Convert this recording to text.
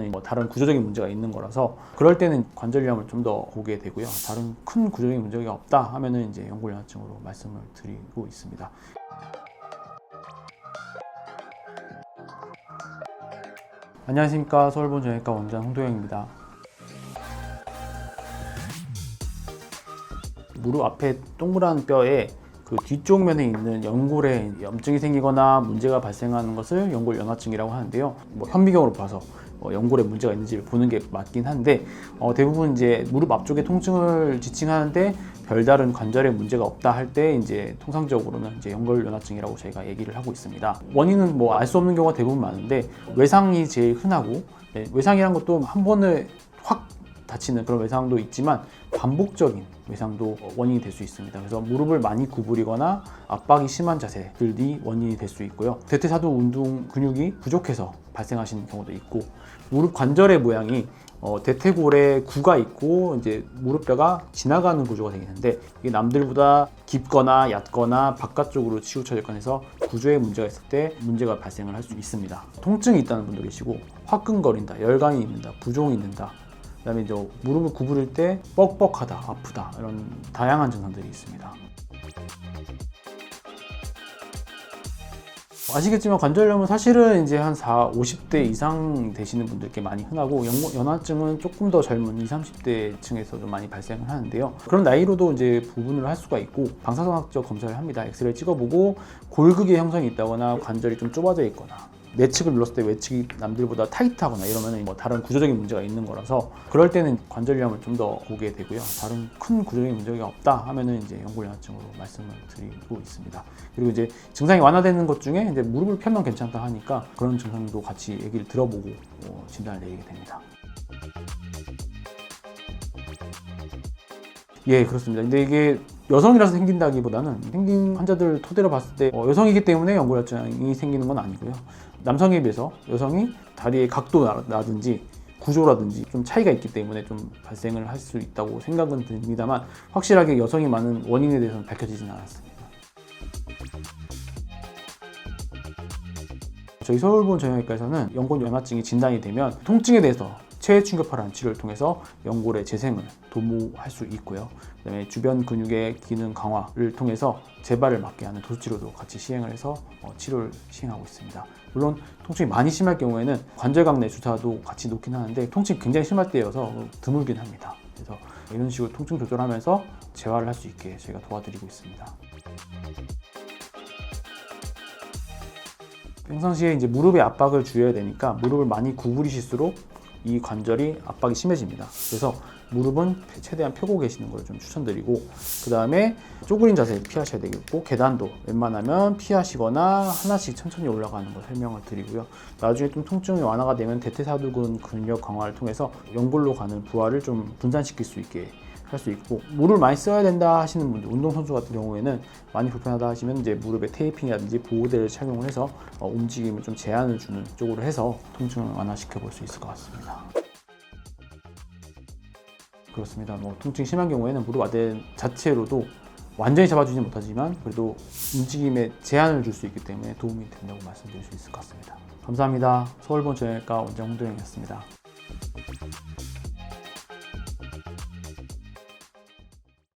하면은 다른 구조적인 문제가 있는 거라서 그럴 때는 관절염을 좀 더 보게 되고요. 다른 큰 구조적인 문제가 없다 하면은 이제 연골연화증으로 말씀을 드리고 있습니다. 안녕하십니까, 서울본 정형외과 원장 홍도영입니다. 무릎 앞에 동그란 뼈에 그 뒤쪽 면에 있는 연골에 염증이 생기거나 문제가 발생하는 것을 연골연화증이라고 하는데요. 현미경으로 봐서 연골에 문제가 있는지를 보는 게 맞긴 한데 대부분 이제 무릎 앞쪽의 통증을 지칭하는데 별다른 관절에 문제가 없다 할 때 이제 통상적으로는 이제 연골연화증이라고 저희가 얘기를 하고 있습니다. 원인은 알 수 없는 경우가 대부분 많은데 외상이 제일 흔하고, 외상이란 것도 한 번에 확 다치는 그런 외상도 있지만 반복적인 외상도 원인이 될 수 있습니다. 그래서 무릎을 많이 구부리거나 압박이 심한 자세들이 원인이 될 수 있고요. 대퇴사두 운동 근육이 부족해서 발생하시는 경우도 있고, 무릎 관절의 모양이 대퇴골에 구가 있고 이제 무릎뼈가 지나가는 구조가 되겠는데, 이게 남들보다 깊거나 얕거나 바깥쪽으로 치우쳐졌거나 해서 구조에 문제가 있을 때 문제가 발생을 할 수 있습니다. 통증이 있다는 분도 계시고, 화끈거린다, 열감이 있는다, 부종이 있는다, 그다음에 이제 무릎을 구부릴 때 뻑뻑하다, 아프다, 이런 다양한 증상들이 있습니다. 아시겠지만 관절염은 사실은 이제 한 50대 이상 되시는 분들께 많이 흔하고, 연화증은 조금 더 젊은 20, 30대 층에서도 많이 발생을 하는데요. 그런 나이로도 이제 구분을 할 수가 있고, 방사선학적 검사를 합니다. 엑스레이 찍어보고 골극의 형성이 있다거나 관절이 좀 좁아져 있거나 내측을 눌렀을 때 외측이 남들보다 타이트하거나 이러면 다른 구조적인 문제가 있는 거라서 그럴 때는 관절염을 좀 더 보게 되고요. 다른 큰 구조적인 문제가 없다 하면은 이제 연골연화증으로 말씀을 드리고 있습니다. 그리고 이제 증상이 완화되는 것 중에 이제 무릎을 펴면 괜찮다 하니까 그런 증상도 같이 얘기를 들어보고 진단을 내리게 됩니다. 예, 그렇습니다. 근데 이게 여성이라서 생긴다기보다는 생긴 환자들 토대로 봤을 때 여성이기 때문에 연골연화증이 생기는 건 아니고요. 남성에 비해서 여성이 다리의 각도라든지 구조라든지 좀 차이가 있기 때문에 좀 발생을 할 수 있다고 생각은 듭니다만, 확실하게 여성이 많은 원인에 대해서는 밝혀지진 않았습니다. 저희 서울본 정형외과에서는 연골연화증이 진단이 되면 통증에 대해서 체외충격파라는 치료를 통해서 연골의 재생을 도모할 수 있고요. 그다음에 주변 근육의 기능 강화를 통해서 재발을 막게 하는 도수치료도 같이 시행을 해서 치료를 시행하고 있습니다. 물론 통증이 많이 심할 경우에는 관절강 내 주사도 같이 놓긴 하는데, 통증이 굉장히 심할 때여서 드물긴 합니다. 그래서 이런 식으로 통증 조절하면서 재활을 할 수 있게 저희가 도와드리고 있습니다. 평상시에 이제 무릎에 압박을 주어야 되니까 무릎을 많이 구부리실수록 이 관절이 압박이 심해집니다. 그래서 무릎은 최대한 펴고 계시는 걸 좀 추천드리고, 그 다음에 쪼그린 자세를 피하셔야 되겠고, 계단도 웬만하면 피하시거나 하나씩 천천히 올라가는 걸 설명을 드리고요. 나중에 좀 통증이 완화가 되면 대퇴사두근 근력 강화를 통해서 연골로 가는 부하를 좀 분산시킬 수 있게 할 수 있고, 물을 많이 써야 된다 하시는 분들, 운동선수 같은 경우에는 많이 불편하다 하시면 이제 무릎에 테이핑이라든지 보호대를 착용을 해서 움직임을 좀 제한을 주는 쪽으로 해서 통증을 완화시켜 볼 수 있을 것 같습니다. 그렇습니다. 통증이 심한 경우에는 무릎 아대 자체로도 완전히 잡아주지 못하지만 그래도 움직임에 제한을 줄 수 있기 때문에 도움이 된다고 말씀드릴 수 있을 것 같습니다. 감사합니다. 서울본 정형외과 원장 홍도영이었습니다.